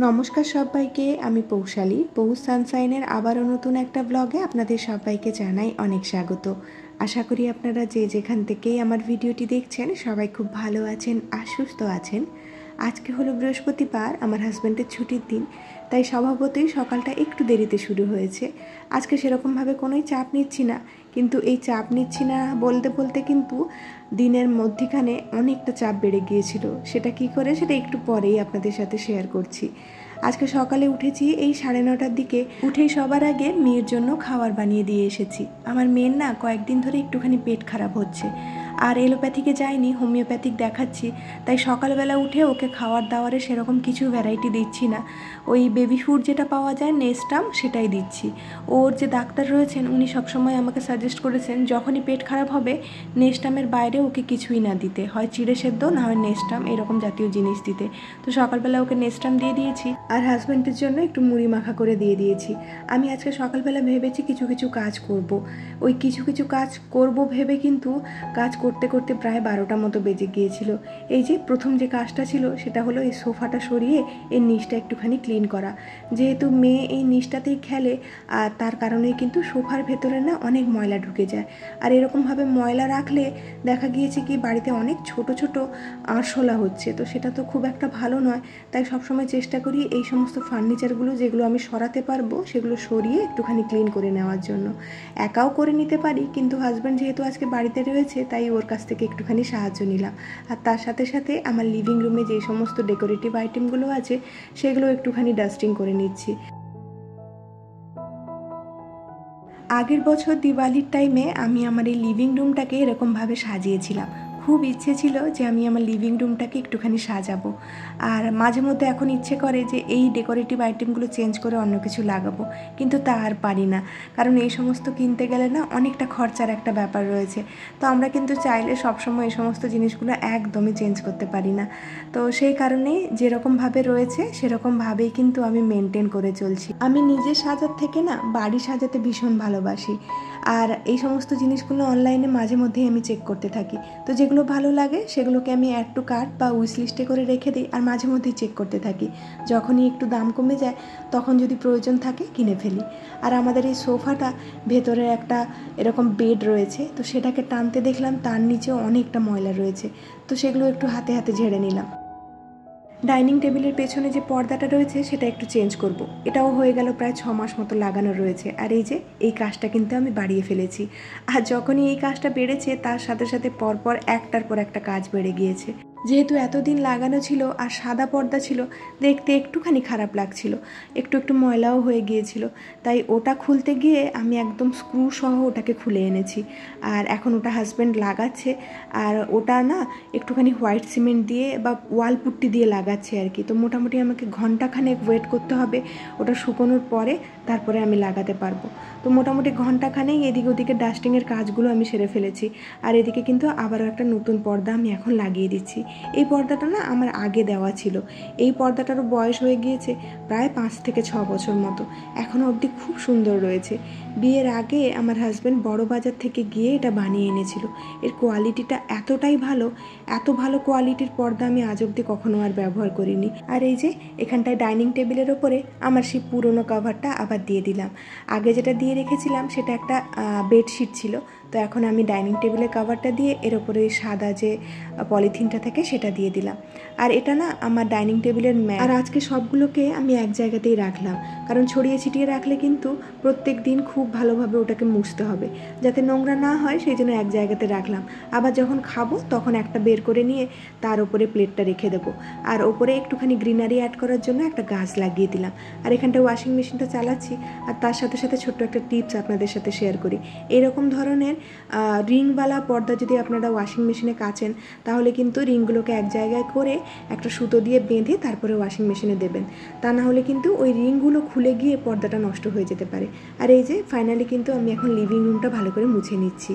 নমস্কার সবাইকে, আমি পৌশালী। পৌষ সানশাইনের আবারও নতুন একটা ব্লগে আপনাদের সবাইকে জানাই অনেক স্বাগত। আশা করি আপনারা যে যেখান থেকেই আমার ভিডিওটি দেখছেন সবাই খুব ভালো আছেন আর সুস্থ আছেন। আজকে হলো বৃহস্পতিবার, আমার হাজব্যান্ডের ছুটির দিন, তাই স্বভাবতই সকালটা একটু দেরিতে শুরু হয়েছে। আজকে সেরকমভাবে কোনোই চাপ নিচ্ছি না, কিন্তু এই চাপ নিচ্ছি না বলতে বলতে কিন্তু দিনের মধ্যিখানে অনেকটা চাপ বেড়ে গিয়েছিল। সেটা কি করে, সেটা একটু পরেই আপনাদের সাথে শেয়ার করছি। আজকে সকালে উঠেছি এই 9:30টার দিকে। উঠেই সবার আগে মেয়ের জন্য খাবার বানিয়ে দিয়ে এসেছি। আমার মেয়ের না কয়েকদিন ধরে একটুখানি পেট খারাপ হচ্ছে, আর এলোপ্যাথিকে যাইনি, হোমিওপ্যাথিক দেখাচ্ছি। তাই সকালবেলা উঠে ওকে খাওয়ার দাওয়ারে সেরকম কিছু ভ্যারাইটি দিচ্ছি না। ওই বেবি ফুড যেটা পাওয়া যায় নেস্টাম, সেটাই দিচ্ছি। ওর যে ডাক্তার রয়েছেন উনি সবসময় আমাকে সাজেস্ট করেছেন যখনই পেট খারাপ হবে নেস্টামের বাইরে ওকে কিছুই না দিতে, হয় চিড়ে সেদ্ধ না হয় নেস্টাম এরকম জাতীয় জিনিস দিতে। তো সকালবেলা ওকে নেস্টাম দিয়ে দিয়েছি, আর হাজব্যান্ডের জন্য একটু মুড়ি মাখা করে দিয়ে দিয়েছি। আমি আজকে সকালবেলা ভেবেছি কিছু কিছু কাজ করব। ওই কিছু কিছু কাজ করব ভেবে কিন্তু কাজ করতে করতে প্রায় 12টা মতো বেজে গিয়েছিল। এই যে প্রথম যে কাজটা ছিল সেটা হলো এই সোফাটা সরিয়ে এর নিচটা একটুখানি ক্লিন করা। যেহেতু মেয়ে এই নিচটাতেই খেলে, আর তার কারণেই কিন্তু সোফার ভেতরে না অনেক ময়লা ঢুকে যায়। আর এরকমভাবে ময়লা রাখলে দেখা গিয়েছে কি বাড়িতে অনেক ছোট ছোট আরশোলা হচ্ছে, তো সেটা তো খুব একটা ভালো নয়। তাই সবসময় চেষ্টা করি এই সমস্ত ফার্নিচারগুলো যেগুলো আমি সরাতে পারবো সেগুলো সরিয়ে একটুখানি ক্লিন করে নেওয়ার জন্য। একাও করে নিতে পারি, কিন্তু হাজব্যান্ড যেহেতু আজকে বাড়িতে রয়েছে তাই ওর কাছ থেকে একটুখানি সাহায্য নিলাম। আর তার সাথে সাথে আমার লিভিং রুমে যে সমস্ত ডেকোরেটিভ আইটেমগুলো আছে সেগুলো একটুখানি ডাস্টিং করে নিচ্ছি। আগের বছর দিওয়ালির টাইমে আমি আমার এই লিভিং রুমটাকে এরকমভাবে সাজিয়েছিলাম। খুব ইচ্ছে ছিল যে আমি আমার লিভিং রুমটাকে একটুখানি সাজাবো, আর মাঝে মধ্যে এখন ইচ্ছে করে যে এই ডেকোরেটিভ আইটেমগুলো চেঞ্জ করে অন্য কিছু লাগাবো, কিন্তু তা আর পারি না। কারণ এই সমস্ত কিনতে গেলে না অনেকটা খরচার একটা ব্যাপার রয়েছে। তো আমরা কিন্তু চাইলে সবসময় এই সমস্ত জিনিসগুলো একদমই চেঞ্জ করতে পারি না। তো সেই কারণেই যেরকমভাবে রয়েছে সেরকমভাবেই কিন্তু আমি মেনটেন করে চলছি। আমি নিজে সাজার থেকে না বাড়ি সাজাতে ভীষণ ভালোবাসি, আর এই সমস্ত জিনিসগুলো অনলাইনে মাঝে মধ্যেই আমি চেক করতে থাকি। তো যেগুলো ভালো লাগে সেগুলোকে আমি অ্যাড টু কার্ট বা উইশ লিস্টে করে রেখে দিই, আর মাঝে মধ্যেই চেক করতে থাকি। যখনই একটু দাম কমে যায় তখন যদি প্রয়োজন থাকে কিনে ফেলি। আর আমাদের এই সোফাটা ভেতরে একটা এরকম বেড রয়েছে, তো সেটাকে টানতে দেখলাম তার নিচেও অনেকটা ময়লা রয়েছে, তো সেগুলো একটু হাতে হাতে ঝেড়ে নিলাম। ডাইনিং টেবিলের পেছনে যে পর্দাটা রয়েছে সেটা একটু চেঞ্জ করব। এটাও হয়ে গেল প্রায় 6 মাস মতো লাগানো রয়েছে, আর এই যে এই কাজটা কিন্তু আমি বাড়িয়ে ফেলেছি। আর যখনই এই কাজটা বেড়েছে তার সাথে সাথে পরপর একটার পর একটা কাজ বেড়ে গিয়েছে। যেহেতু এতদিন লাগানো ছিল আর সাদা পর্দা ছিল, দেখতে একটুখানি খারাপ লাগছিল, একটু একটু ময়লাও হয়ে গিয়েছিল। তাই ওটা খুলতে গিয়ে আমি একদম স্ক্রু সহ ওটাকে খুলে এনেছি, আর এখন ওটা হাজব্যান্ড লাগাচ্ছে। আর ওটা না একটুখানি হোয়াইট সিমেন্ট দিয়ে বা ওয়াল পুট্টি দিয়ে লাগাচ্ছে আর কি। তো মোটামুটি আমাকে ঘন্টাখানেক ওয়েট করতে হবে, ওটা শুকোনোর পরে তারপরে আমি লাগাতে পারবো। তো মোটামুটি ঘন্টাখানেক এদিক ওদিকে ডাস্টিংয়ের কাজগুলো আমি সেরে ফেলেছি। আর এদিকে কিন্তু আবারও একটা নতুন পর্দা আমি এখন লাগিয়ে দিচ্ছি। এই পর্দাটা না আমার আগে দেওয়া ছিল। এই পর্দাটারও বয়স হয়ে গিয়েছে প্রায় 5 থেকে 6 বছর মতো, এখনও অবধি খুব সুন্দর রয়েছে। বিয়ের আগে আমার হাজব্যান্ড বড় বাজার থেকে গিয়ে এটা বানিয়ে এনেছিল। এর কোয়ালিটিটা এতটাই ভালো, এত ভালো কোয়ালিটির পর্দা আমি আজ অবধি কখনো আর ব্যবহার করিনি। আর এই যে এখানটায় ডাইনিং টেবিলের ওপরে আমার সেই পুরনো কভারটা আবার দিয়ে দিলাম। আগে যেটা দিয়ে রেখেছিলাম সেটা একটা বেডশিট ছিল, তো এখন আমি ডাইনিং টেবিলের কভারটা দিয়ে এর ওপরে সাদা যে পলিথিনটা থাকে সেটা দিয়ে দিলাম। আর এটা না আমার ডাইনিং টেবিলের ম্যাট। আর আজকে সবগুলোকে আমি এক জায়গাতেই রাখলাম, কারণ ছড়িয়ে ছিটিয়ে রাখলে কিন্তু প্রত্যেক দিন খুব ভালোভাবে ওটাকে মুছতে হবে, যাতে নোংরা না হয় সেই জন্য এক জায়গাতে রাখলাম। আবার যখন খাবো তখন একটা বের করে নিয়ে তার উপরে প্লেটটা রেখে দেবো। আর ওপরে একটুখানি গ্রিনারি অ্যাড করার জন্য একটা গাছ লাগিয়ে দিলাম। আর এখানটা ওয়াশিং মেশিনটা চালাচ্ছি, আর তার সাথে সাথে ছোট্ট একটা টিপস আপনাদের সাথে শেয়ার করি। এরকম ধরনের রিংওয়ালা পর্দা যদি আপনারা ওয়াশিং মেশিনে কাচেন তাহলে কিন্তু রিংগুলোকে এক জায়গায় করে একটা সুতো দিয়ে বেঁধে তারপরে ওয়াশিং মেশিনে দেবেন। তা না হলে কিন্তু ওই রিংগুলো খুলে গিয়ে পর্দাটা নষ্ট হয়ে যেতে পারে। আর এই যে ফাইনালি কিন্তু আমি এখন লিভিং রুমটা ভালো করে মুছে নিচ্ছি।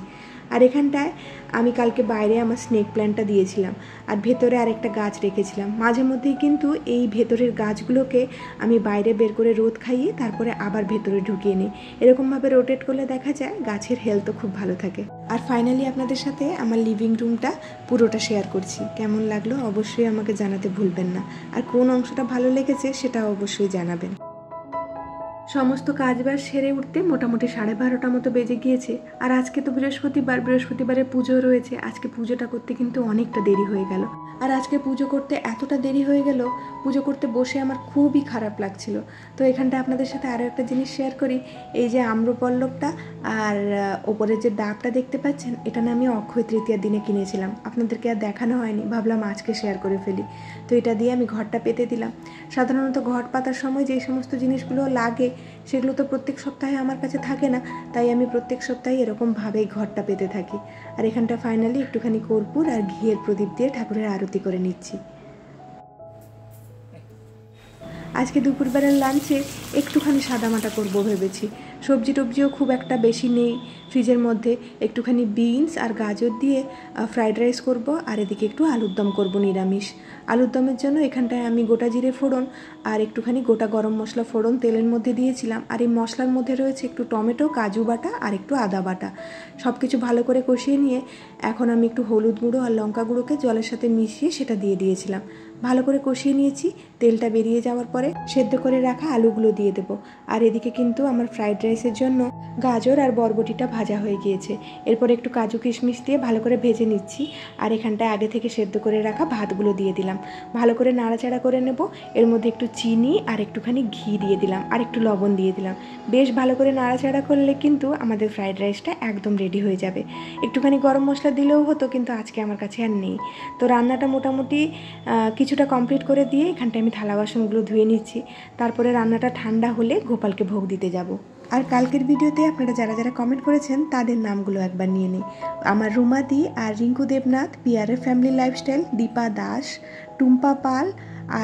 আর এখানটায় আমি কালকে বাইরে আমার স্নেক প্ল্যান্টটা দিয়েছিলাম, আর ভেতরে আরেকটা গাছ রেখেছিলাম। মাঝে মধ্যেই কিন্তু এই ভেতরের গাছগুলোকে আমি বাইরে বের করে রোদ খাইয়ে তারপরে আবার ভেতরে ঢুকিয়ে নিই। এরকমভাবে রোটেট করলে দেখা যায় গাছের হেলথও খুব ভালো থাকে। আর ফাইনালি আপনাদের সাথে আমার লিভিং রুমটা পুরোটা শেয়ার করছি। কেমন লাগলো অবশ্যই আমাকে জানাতে ভুলবেন না, আর কোন অংশটা ভালো লেগেছে সেটা অবশ্যই জানাবেন। সমস্ত কাজবাজ সেরে উঠতে মোটামুটি 12:30টা মতো বেজে গিয়েছে। আর আজকে তো বৃহস্পতিবারে পুজো রয়েছে। আজকে পুজোটা করতে কিন্তু অনেকটা দেরি হয়ে গেল। আর আজকে পুজো করতে এতটা দেরি হয়ে গেল, পুজো করতে বসে আমার খুবই খারাপ লাগছিল। তো এখানটা আপনাদের সাথে আরও একটা জিনিস শেয়ার করি। এই যে আম্রপল্লবটা আর ওপরের যে ডাবটা দেখতে পাচ্ছেন, এটা না আমি অক্ষয় তৃতীয়ার দিনে কিনেছিলাম। আপনাদেরকে আর দেখানো হয়নি, ভাবলাম আজকে শেয়ার করে ফেলি। তো এটা দিয়ে আমি ঘরটা পেতে দিলাম। সাধারণত ঘর পাতার সময় যে সমস্ত জিনিসগুলো লাগে সেগুলো তো প্রত্যেক সপ্তাহে আমার কাছে থাকে না, তাই আমি প্রত্যেক সপ্তাহে এরকমভাবেই ঘরটা পেতে থাকি। আর এখানটা ফাইনালি একটুখানি কর্পূর আর ঘিয়ের প্রদীপ দিয়ে ঠাকুরের আরতি করে নিচ্ছি। আজকে দুপুরবেলার লাঞ্চে একটুখানি সাদামাটা করব ভেবেছি। সবজি টবজিও খুব একটা বেশি নেই ফ্রিজের মধ্যে। একটুখানি বিনস আর গাজর দিয়ে ফ্রাইড রাইস করব, আর এদিকে একটু আলুর দম করব নিরামিষ। আলুর দমের জন্য এখানটায় আমি গোটা জিরে ফোড়ন আর একটুখানি গোটা গরম মশলা ফোড়ন তেলের মধ্যে দিয়েছিলাম। আর এই মশলার মধ্যে রয়েছে একটু টমেটো, কাজু বাটা আর একটু আদা বাটা। সব কিছু ভালো করে কষিয়ে নিয়ে এখন আমি একটু হলুদ গুঁড়ো আর লঙ্কা গুঁড়োকে জলের সাথে মিশিয়ে সেটা দিয়ে দিয়েছিলাম। ভালো করে কষিয়ে নিয়েছি। তেলটা বেরিয়ে যাওয়ার পরে সেদ্ধ করে রাখা আলুগুলো দিয়ে দেবো। আর এদিকে কিন্তু আমার ফ্রাইড রাইসের জন্য গাজর আর বরবটিটা ভাজা হয়ে গিয়েছে। এরপর একটু কাজু কিশমিশ দিয়ে ভালো করে ভেজে নিচ্ছি। আর এখানটায় আগে থেকে সেদ্ধ করে রাখা ভাতগুলো দিয়ে দিলাম। ভালো করে নাড়াচাড়া করে নেব। এর মধ্যে একটু চিনি আর একটুখানি ঘি দিয়ে দিলাম, আর একটু লবণ দিয়ে দিলাম। বেশ ভালো করে নাড়াচাড়া করলে কিন্তু আমাদের ফ্রাইড রাইসটা একদম রেডি হয়ে যাবে। একটুখানি গরম মশলা দিলেও হতো, কিন্তু আজকে আমার কাছে আর নেই। তো রান্নাটা মোটামুটি কিছুটা কমপ্লিট করে দিয়ে এখানটায় আমি থালা বাসনগুলো ধুয়ে নিচ্ছি। তারপরে রান্নাটা ঠান্ডা হলে গোপালকে ভোগ দিতে যাব। আর কালকের ভিডিওতে আপনারা যারা যারা কমেন্ট করেছেন তাদের নামগুলো একবার নিয়ে নিই। আমার রুমাদি আর রিঙ্কু দেবনাথ, পিয়ারের family lifestyle, Dipa Das, Tumpa Pal,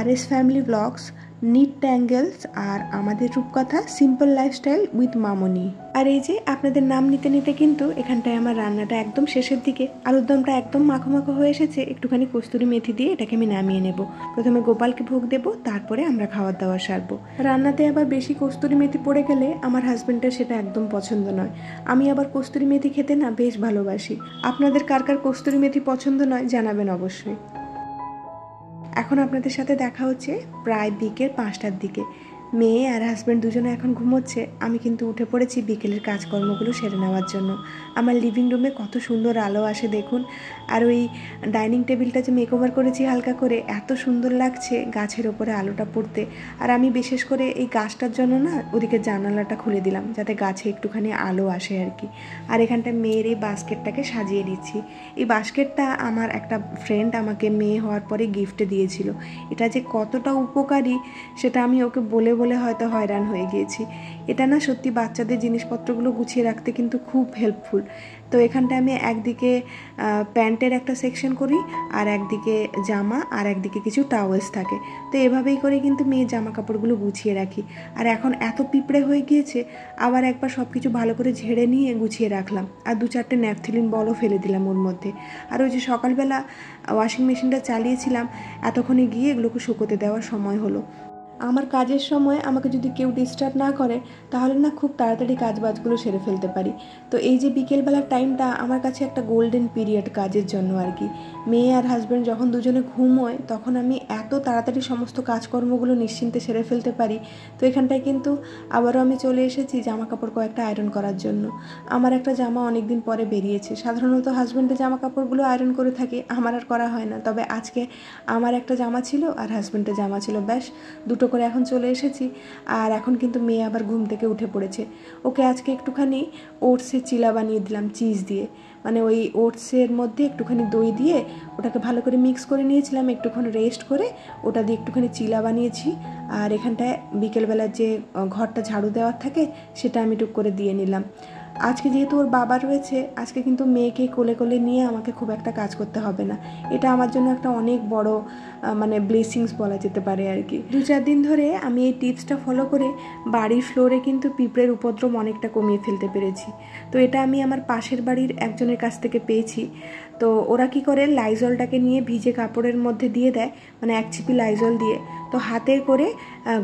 RS family blogs, knit tangles, আর আমাদের Rupkatha simple lifestyle with Mamoni. আর এই যে আপনাদের নাম নিতে নিতে কিন্তু এখানটায় আমার রান্নাটা একদম শেষের দিকে। আলুর দমটা একদম মাখো মাখো হয়ে এসেছে। একটুখানি কস্তুরি মেথি দিয়ে এটাকে আমি নামিয়ে নেব। প্রথমে গোপালকে ভোগ দেব, তারপরে আমরা খাওয়ার দাওয়ার সারবো। রান্নাতে আবার বেশি কস্তুরি মেথি পড়ে গেলে আমার হাজব্যান্ডের সেটা একদম পছন্দ নয়। আমি আবার কস্তুরি মেথি খেতে না বেশ ভালোবাসি। আপনাদের কার কার কস্তুরি মেথি পছন্দ নয় জানাবেন অবশ্যই। এখন আপনাদের সাথে দেখা হচ্ছে প্রায় বিকেল 5টার দিকে। মেয়ে আর হাজব্যান্ড দুজনে এখন ঘুমোচ্ছে। আমি কিন্তু উঠে পড়েছি বিকেলের কাজকর্মগুলো সেরে নেওয়ার জন্য। আমার লিভিং রুমে কত সুন্দর আলো আসে দেখুন। আর ওই ডাইনিং টেবিলটা যে মেকওভার করেছি হালকা করে, এত সুন্দর লাগছে গাছের ওপরে আলোটা পড়তে। আর আমি বিশেষ করে এই গাছটার জন্য না ওদিকে জানালাটা খুলে দিলাম, যাতে গাছে একটুখানি আলো আসে আর কি। আর এখানটা মেয়ের এই বাস্কেটটাকে সাজিয়ে দিচ্ছি। এই বাস্কেটটা আমার একটা ফ্রেন্ড আমাকে মেয়ে হওয়ার পরে গিফটে দিয়েছিল। এটা যে কতটা উপকারী সেটা আমি ওকে বলে বলে হয়তো হয়রান হয়ে গিয়েছি। এটা না সত্যি বাচ্চাদের জিনিসপত্রগুলো গুছিয়ে রাখতে কিন্তু খুব হেল্পফুল। তো এখানটা আমি একদিকে প্যান্টের একটা সেকশন করি, আর একদিকে জামা, আর একদিকে কিছু টাওয়েলস থাকে। তো এভাবেই করে কিন্তু মেয়ের জামা কাপড়গুলো গুছিয়ে রাখি। আর এখন এত পিঁপড়ে হয়ে গিয়েছে, আবার একবার সব কিছু ভালো করে ঝেড়ে নিয়ে গুছিয়ে রাখলাম। আর 2-4টে ন্যাপথলিন বলও ফেলে দিলাম ওর মধ্যে। আর ওই যে সকালবেলা ওয়াশিং মেশিনটা চালিয়েছিলাম, এতক্ষণে গিয়ে এগুলোকে শুকোতে দেওয়ার সময় হলো। আমার কাজের সময় আমাকে যদি কেউ ডিস্টার্ব না করে তাহলে না খুব তাড়াতাড়ি কাজবাজগুলো সেরে ফেলতে পারি। তো এই যে বিকেলবেলার টাইমটা আমার কাছে একটা গোল্ডেন পিরিয়ড কাজের জন্য আর কি। মেয়ে আর হাজব্যান্ড যখন দুজনে ঘুমোয় তখন আমি এত তাড়াতাড়ি সমস্ত কাজকর্মগুলো নিশ্চিন্তে সেরে ফেলতে পারি। তো এখানটায় কিন্তু আবারও আমি চলে এসেছি জামা কাপড় কয়েকটা আয়রন করার জন্য। আমার একটা জামা অনেক দিন পরে বেরিয়েছে। সাধারণত হাজব্যান্ডের জামা কাপড়গুলো আয়রন করে থাকি, আমার আর করা হয় না। তবে আজকে আমার একটা জামা ছিল আর হাজব্যান্ডের জামা ছিল, ব্যাস দুটো করে এখন চলে এসেছি। আর এখন কিন্তু মেয়ে আবার ঘুম থেকে উঠে পড়েছে। ওকে আজকে একটুখানি ওটসের চিলা বানিয়ে দিলাম চিজ দিয়ে। মানে ওই ওটসের মধ্যে একটুখানি দই দিয়ে ওটাকে ভালো করে মিক্স করে নিয়েছিলাম, একটুখানি রেস্ট করে ওটা দিয়ে একটুখানি চিলা বানিয়েছি। আর এখানটায় বিকেলবেলার যে ঘরটা ঝাড়ু দেওয়ার থাকে সেটা আমি টুক করে দিয়ে নিলাম। আজকে যেহেতু ওর বাবা রয়েছে, আজকে কিন্তু মেয়েকে কোলে কোলে নিয়ে আমাকে খুব একটা কাজ করতে হবে না। এটা আমার জন্য একটা অনেক বড় মানে ব্লেসিংস বলা যেতে পারে আর কি। 2-4 দিন ধরে আমি এই টিপসটা ফলো করে বাড়ির ফ্লোরে কিন্তু পিঁপড়ের উপদ্রব অনেকটা কমিয়ে ফেলতে পেরেছি। তো এটা আমি আমার পাশের বাড়ির একজনের কাছ থেকে পেয়েছি। তো ওরা কি করে, লাইজলটাকে নিয়ে ভিজে কাপড়ের মধ্যে দিয়ে দেয়, মানে 1 চিপি লাইজল দিয়ে, তো হাতে করে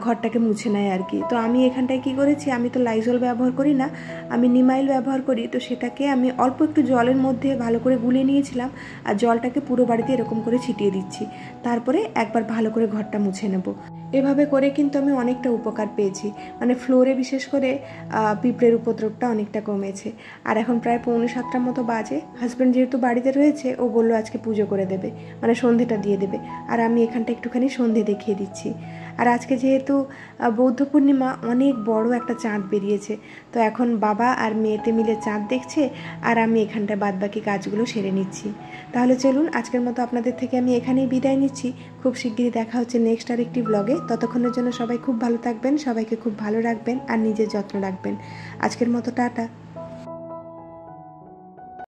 ঘরটাকে মুছে নেয় আর কি। তো আমি এখানটায় কি করেছি, আমি তো লাইজল ব্যবহার করি না, আমি নিমাইল ব্যবহার করি। তো সেটাকে আমি অল্প একটু জলের মধ্যে ভালো করে গুলে নিয়েছিলাম, আর জলটাকে পুরো বাড়িতে এরকম করে ছিটিয়ে দিচ্ছি। তারপরে একবার ভালো করে ঘরটা মুছে নেব। এভাবে করে কিন্তু আমি অনেকটা উপকার পেয়েছি, মানে ফ্লোরে বিশেষ করে পিঁপড়ের উপদ্রবটা অনেকটা কমেছে। আর এখন প্রায় 6:45 মতো বাজে। হাজব্যান্ড যেহেতু বাড়িতে রয়েছে, ও বললো আজকে পুজো করে দেবে, মানে সন্ধেটা দিয়ে দেবে। আর আমি এখানটা একটুখানি সন্ধে দেখিয়ে দিচ্ছি। আর আজকে যেহেতু বৌদ্ধ পূর্ণিমা, অনেক বড় একটা চাঁদ বেরিয়েছে। তো এখন বাবা আর মেয়েতে মিলে চাঁদ দেখছে, আর আমি এখানটায় বাদবাকি কাজগুলো সেরে নিচ্ছি। তাহলে চলুন, আজকের মতো আপনাদের থেকে আমি এখানেই বিদায় নিচ্ছি। খুব শিগগিরই দেখা হচ্ছে নেক্সট আরেকটি ব্লগে। ততক্ষণের জন্য সবাই খুব ভালো থাকবেন, সবাইকে খুব ভালো রাখবেন আর নিজের যত্ন রাখবেন। আজকের মতো টাটা।